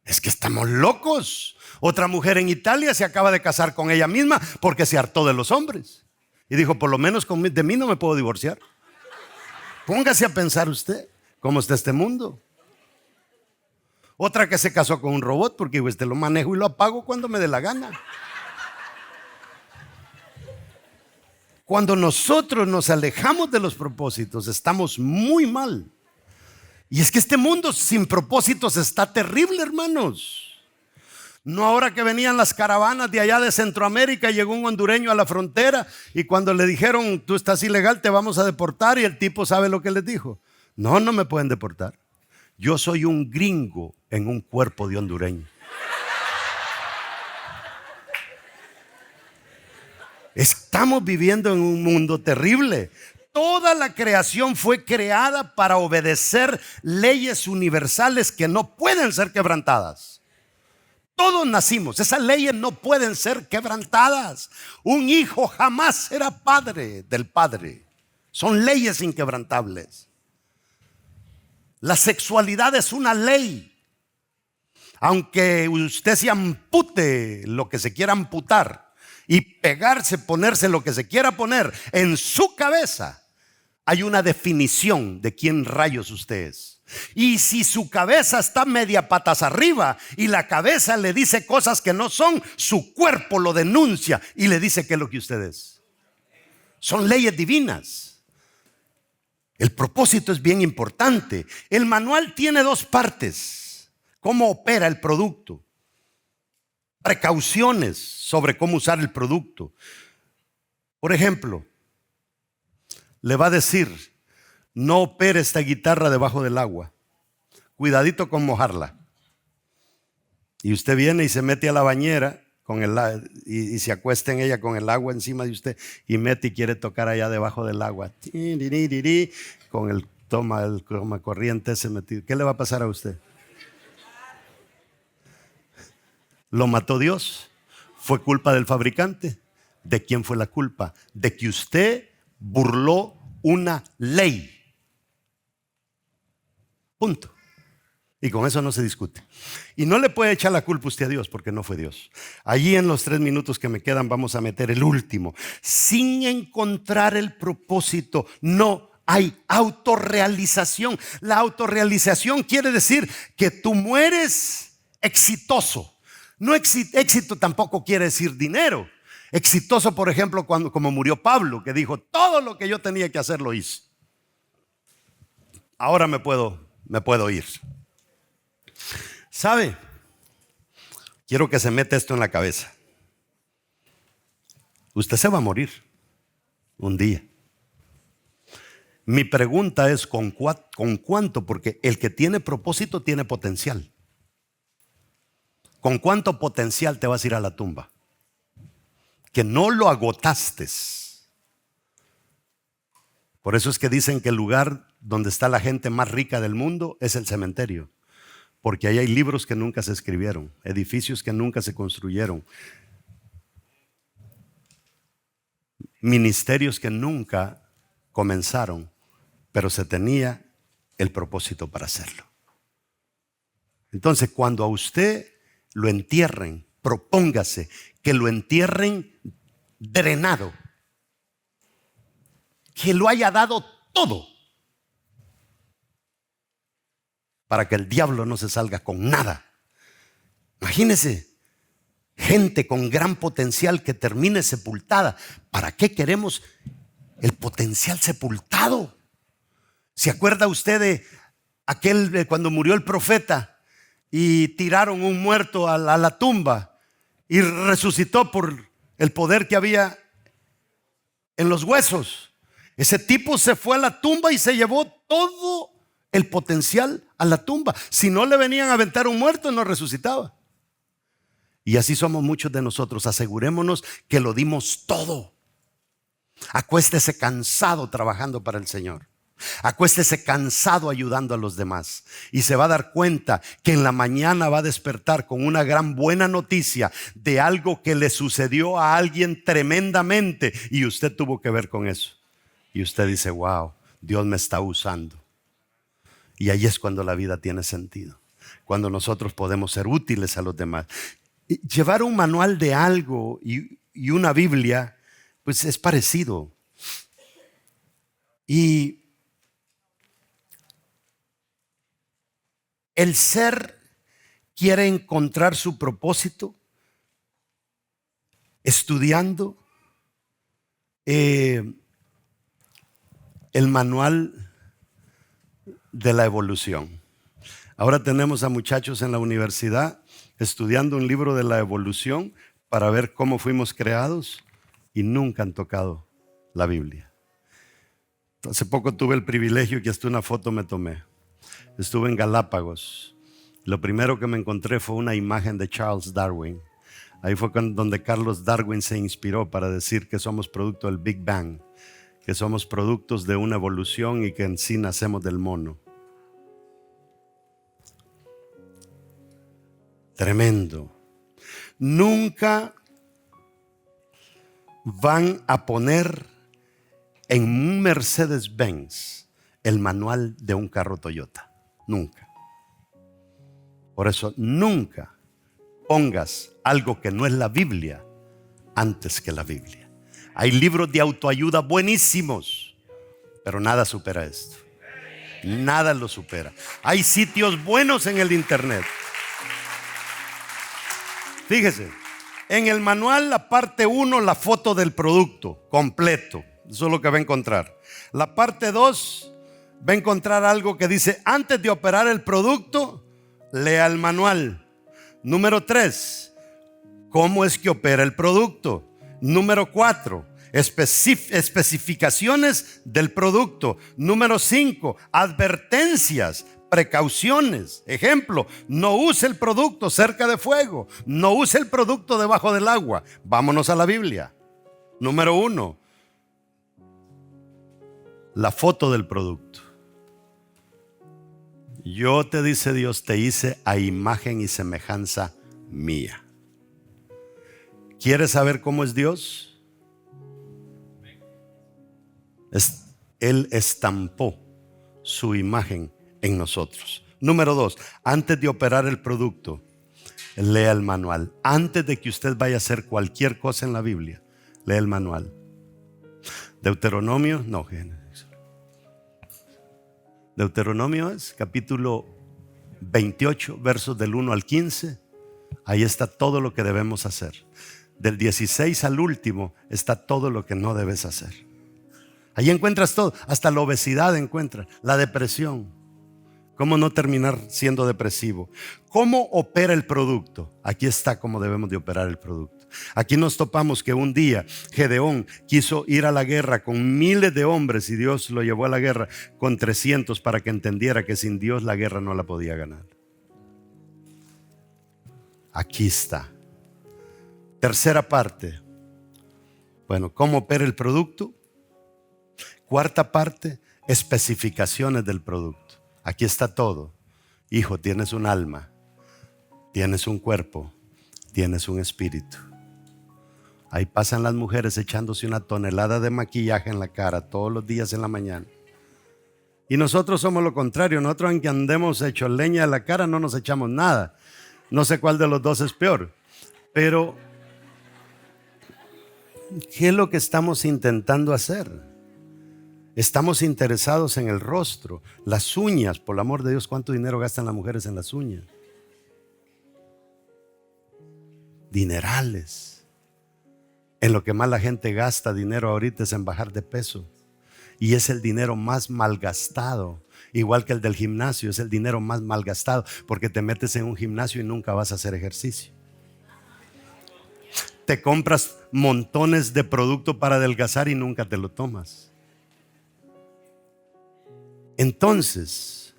Es que estamos locos. Otra mujer en Italia se acaba de casar con ella misma porque se hartó de los hombres y dijo, por lo menos de mí no me puedo divorciar. Póngase a pensar usted cómo está este mundo. Otra que se casó con un robot porque pues, te lo manejo y lo apago cuando me dé la gana. Cuando nosotros nos alejamos de los propósitos, estamos muy mal. Y es que este mundo sin propósitos está terrible, hermanos. No ahora que venían las caravanas de allá de Centroamérica, llegó un hondureño a la frontera y cuando le dijeron, tú estás ilegal, te vamos a deportar, y el tipo sabe lo que les dijo. No, no me pueden deportar. Yo soy un gringo en un cuerpo de hondureño. Estamos viviendo en un mundo terrible. Toda la creación fue creada para obedecer leyes universales que no pueden ser quebrantadas. Todos nacimos, esas leyes no pueden ser quebrantadas. Un hijo jamás será padre del padre. Son leyes inquebrantables. La sexualidad es una ley. Aunque usted se ampute lo que se quiera amputar y pegarse, ponerse lo que se quiera poner en su cabeza, hay una definición de quién rayos usted es. Y si su cabeza está media patas arriba y la cabeza le dice cosas que no son, su cuerpo lo denuncia y le dice que es lo que usted es. Son leyes divinas. El propósito es bien importante. El manual tiene dos partes: cómo opera el producto, precauciones sobre cómo usar el producto. Por ejemplo, le va a decir: no opere esta guitarra debajo del agua, cuidadito con mojarla. Y usted viene y se mete a la bañera con y se acuesta en ella con el agua encima de usted y mete y quiere tocar allá debajo del agua con el toma corriente ese metido. ¿Qué le va a pasar a usted? ¿Lo mató Dios? ¿Fue culpa del fabricante? ¿De quién fue la culpa? De que usted burló una ley. Punto. Y con eso no se discute. Y no le puede echar la culpa usted a Dios, porque no fue Dios. Allí en los 3 minutos que me quedan vamos a meter el último. Sin encontrar el propósito, no hay autorrealización. La autorrealización quiere decir que tú mueres exitoso. No éxito tampoco quiere decir dinero. Exitoso, por ejemplo, como murió Pablo, que dijo: todo lo que yo tenía que hacer lo hice. Ahora me puedo ir. ¿Sabe? Quiero que se meta esto en la cabeza. Usted se va a morir un día. Mi pregunta es: ¿con cuánto? Porque el que tiene propósito tiene potencial. ¿Con cuánto potencial te vas a ir a la tumba? Que no lo agotaste. Por eso es que dicen que el lugar donde está la gente más rica del mundo es el cementerio. Porque ahí hay libros que nunca se escribieron, edificios que nunca se construyeron, ministerios que nunca comenzaron, pero se tenía el propósito para hacerlo. Entonces, cuando a usted lo entierren, propóngase que lo entierren drenado, que lo haya dado todo, para que el diablo no se salga con nada. Imagínese, gente con gran potencial que termine sepultada. ¿Para qué queremos el potencial sepultado? ¿Se acuerda usted de aquel cuando murió el profeta y tiraron un muerto a la tumba y resucitó por el poder que había en los huesos? Ese tipo se fue a la tumba y se llevó todo el potencial a la tumba. Si no le venían a aventar un muerto, no resucitaba. Y así somos muchos de nosotros. Asegurémonos que lo dimos todo. Acuéstese cansado trabajando para el Señor. Acuéstese cansado ayudando a los demás. Y se va a dar cuenta que en la mañana va a despertar con una gran buena noticia de algo que le sucedió a alguien tremendamente. Y usted tuvo que ver con eso. Y usted dice: wow, Dios me está usando. Y ahí es cuando la vida tiene sentido. Cuando nosotros podemos ser útiles a los demás. Llevar un manual de algo y una Biblia, pues es parecido. Y el ser quiere encontrar su propósito estudiando el manual de la evolución. Ahora tenemos a muchachos en la universidad estudiando un libro de la evolución para ver cómo fuimos creados y nunca han tocado la Biblia. Hace poco tuve el privilegio que hasta una foto me tomé. Estuve en Galápagos. Lo primero que me encontré fue una imagen de Charles Darwin. Ahí fue donde Carlos Darwin se inspiró para decir que somos producto del Big Bang, que somos productos de una evolución y que en sí nacemos del mono. Tremendo. Nunca van a poner en un Mercedes-Benz el manual de un carro Toyota. Nunca. Por eso nunca pongas algo que no es la Biblia antes que la Biblia. Hay libros de autoayuda buenísimos, pero nada supera esto. Nada lo supera. Hay sitios buenos en el internet. Fíjese, en el manual, la parte 1, la foto del producto completo. Eso es lo que va a encontrar. La parte 2 va a encontrar algo que dice: antes de operar el producto, lea el manual. Número 3, ¿cómo es que opera el producto? Número 4, especificaciones del producto. Número 5, advertencias, precauciones. Ejemplo: no use el producto cerca de fuego, no use el producto debajo del agua. Vámonos a la Biblia. Número 1, la foto del producto. Yo, te dice Dios, te hice a imagen y semejanza mía. ¿Quieres saber cómo es Dios? Él estampó su imagen en nosotros. Número 2, antes de operar el producto, lea el manual. Antes de que usted vaya a hacer cualquier cosa en la Biblia, lea el manual. Deuteronomio, no, Deuteronomio es capítulo 28, versos del 1 al 15. Ahí está todo lo que debemos hacer. Del 16 al último está todo lo que no debes hacer. Ahí encuentras todo, hasta la obesidad encuentras, la depresión. ¿Cómo no terminar siendo depresivo? ¿Cómo opera el producto? Aquí está cómo debemos de operar el producto. Aquí nos topamos que un día Gedeón quiso ir a la guerra con miles de hombres y Dios lo llevó a la guerra con 300 para que entendiera que sin Dios la guerra no la podía ganar. Aquí está. Tercera parte. Bueno, ¿cómo opera el producto? Cuarta parte, especificaciones del producto. Aquí está todo. Hijo, tienes un alma, tienes un cuerpo, tienes un espíritu. Ahí pasan las mujeres echándose una tonelada de maquillaje en la cara todos los días en la mañana. Y nosotros somos lo contrario. Nosotros, aunque andemos hecho leña de la cara, no nos echamos nada. No sé cuál de los dos es peor. Pero, ¿qué es lo que estamos intentando hacer? Estamos interesados en el rostro, las uñas. Por el amor de Dios, ¿cuánto dinero gastan las mujeres en las uñas? Dinerales. En lo que más la gente gasta dinero ahorita es en bajar de peso. Y es el dinero más malgastado. Igual que el del gimnasio, es el dinero más malgastado. Porque te metes en un gimnasio y nunca vas a hacer ejercicio. Te compras montones de producto para adelgazar y nunca te lo tomas. Entonces,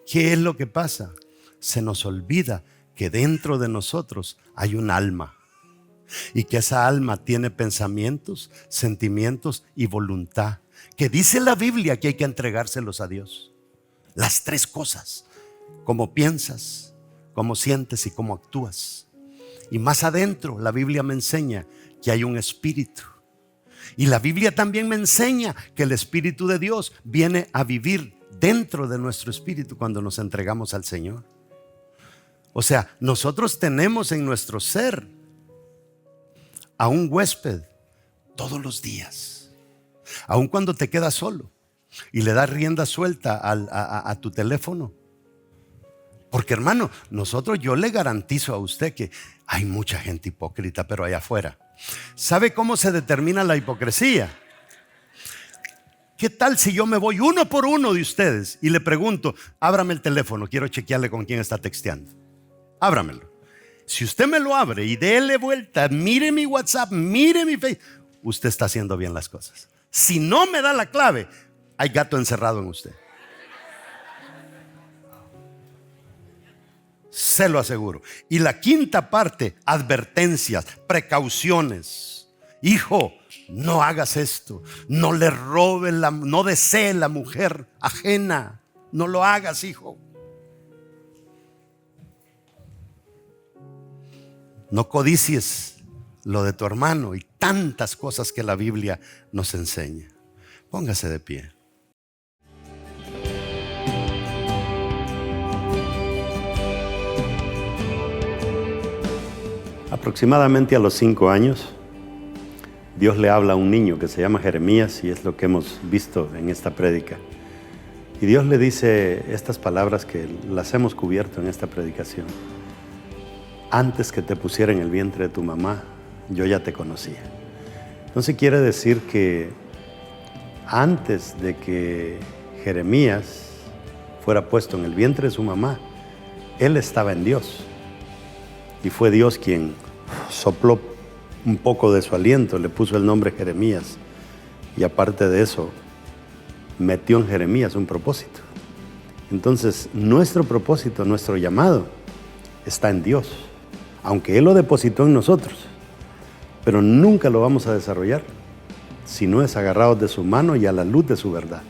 ¿qué es lo que pasa? Se nos olvida que dentro de nosotros hay un alma. Y que esa alma tiene pensamientos, sentimientos y voluntad. Que dice la Biblia que hay que entregárselos a Dios. Las 3 cosas: cómo piensas, cómo sientes y cómo actúas. Y más adentro la Biblia me enseña que hay un espíritu. Y la Biblia también me enseña que el Espíritu de Dios viene a vivir dentro de nuestro espíritu cuando nos entregamos al Señor. O sea, nosotros tenemos en nuestro ser a un huésped todos los días. Aun cuando te quedas solo y le das rienda suelta a tu teléfono. Porque, hermano, yo le garantizo a usted que hay mucha gente hipócrita, pero allá afuera. ¿Sabe cómo se determina la hipocresía? ¿Qué tal si yo me voy uno por uno de ustedes y le pregunto: ábrame el teléfono, quiero chequearle con quién está texteando? Ábramelo. Si usted me lo abre y déle vuelta, mire mi WhatsApp, mire mi Facebook, usted está haciendo bien las cosas. Si no me da la clave, hay gato encerrado en usted. Se lo aseguro. Y la quinta parte, advertencias, precauciones. Hijo, no hagas esto. No le robes, no desees la mujer ajena. No lo hagas, hijo. No codicies lo de tu hermano, y tantas cosas que la Biblia nos enseña. Póngase de pie. Aproximadamente a los 5 años, Dios le habla a un niño que se llama Jeremías, y es lo que hemos visto en esta prédica. Y Dios le dice estas palabras que las hemos cubierto en esta predicación. Antes que te pusiera en el vientre de tu mamá, yo ya te conocía. Entonces quiere decir que antes de que Jeremías fuera puesto en el vientre de su mamá, él estaba en Dios. Y fue Dios quien sopló un poco de su aliento, le puso el nombre Jeremías. Y aparte de eso, metió en Jeremías un propósito. Entonces, nuestro propósito, nuestro llamado, está en Dios. Aunque Él lo depositó en nosotros, pero nunca lo vamos a desarrollar si no es agarrados de su mano y a la luz de su verdad.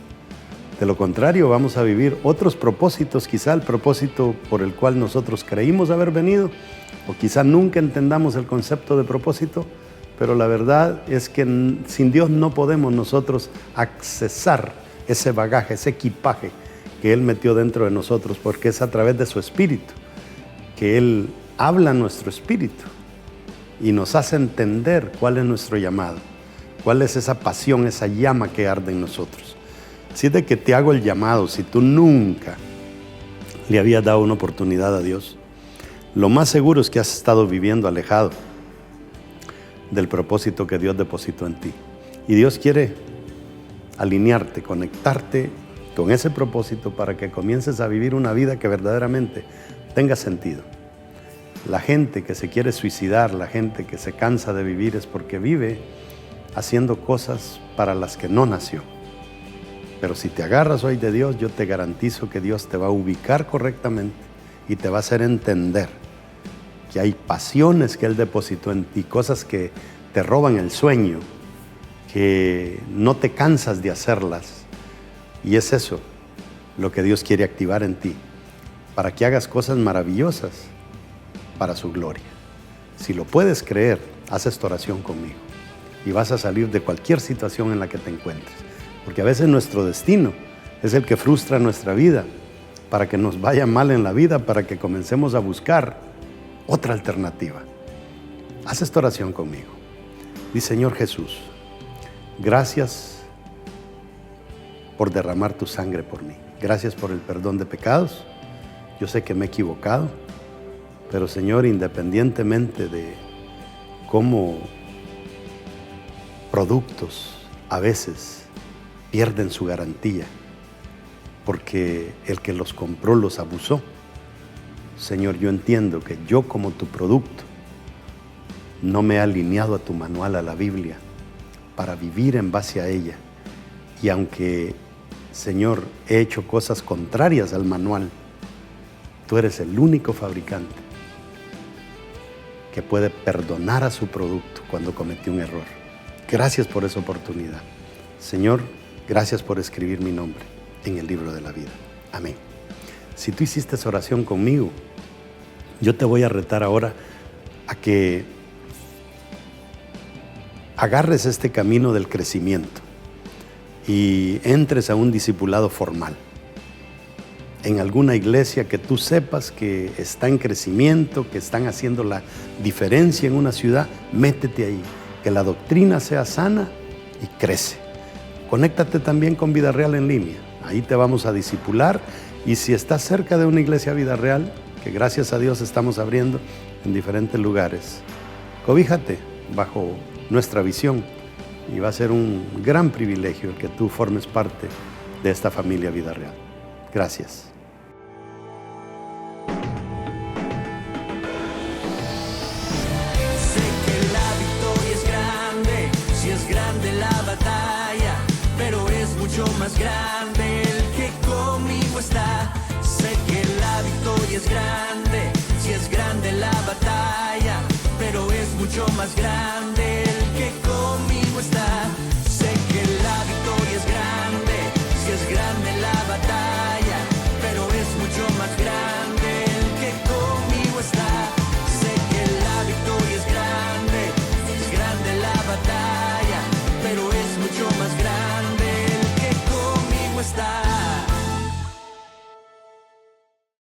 De lo contrario, vamos a vivir otros propósitos, quizá el propósito por el cual nosotros creímos haber venido, o quizá nunca entendamos el concepto de propósito, pero la verdad es que sin Dios no podemos nosotros accesar ese bagaje, ese equipaje que Él metió dentro de nosotros, porque es a través de su Espíritu que Él habla a nuestro espíritu y nos hace entender cuál es nuestro llamado, cuál es esa pasión, esa llama que arde en nosotros. Así es de que te hago el llamado, si tú nunca le habías dado una oportunidad a Dios, lo más seguro es que has estado viviendo alejado del propósito que Dios depositó en ti. Y Dios quiere alinearte, conectarte con ese propósito para que comiences a vivir una vida que verdaderamente tenga sentido. La gente que se quiere suicidar, la gente que se cansa de vivir es porque vive haciendo cosas para las que no nació. Pero si te agarras hoy de Dios, yo te garantizo que Dios te va a ubicar correctamente y te va a hacer entender que hay pasiones que Él depositó en ti, cosas que te roban el sueño, que no te cansas de hacerlas. Y es eso lo que Dios quiere activar en ti, para que hagas cosas maravillosas para su gloria. Si lo puedes creer, haz esta oración conmigo y vas a salir de cualquier situación en la que te encuentres. Porque a veces nuestro destino es el que frustra nuestra vida para que nos vaya mal en la vida, para que comencemos a buscar otra alternativa. Haz esta oración conmigo. Di: Señor Jesús, gracias por derramar tu sangre por mí. Gracias por el perdón de pecados. Yo sé que me he equivocado, pero Señor, independientemente de cómo productos a veces pierden su garantía, porque el que los compró los abusó. Señor, yo entiendo que yo como tu producto no me he alineado a tu manual, a la Biblia, para vivir en base a ella. Y aunque, Señor, he hecho cosas contrarias al manual, tú eres el único fabricante que puede perdonar a su producto cuando cometió un error. Gracias por esa oportunidad. Señor, gracias por escribir mi nombre en el libro de la vida. Amén. Si tú hiciste esa oración conmigo, yo te voy a retar ahora a que agarres este camino del crecimiento y entres a un discipulado formal. En alguna iglesia que tú sepas que está en crecimiento, que están haciendo la diferencia en una ciudad, métete ahí. Que la doctrina sea sana y crece. Conéctate también con Vida Real en línea. Ahí te vamos a discipular. Y si estás cerca de una iglesia Vida Real, que gracias a Dios estamos abriendo en diferentes lugares, cobíjate bajo nuestra visión y va a ser un gran privilegio el que tú formes parte de esta familia Vida Real. Gracias. Sé que la victoria es grande, si es grande la batalla, pero es mucho más grande el que conmigo está. Sé que la victoria es grande, si es grande la batalla, pero es mucho más grande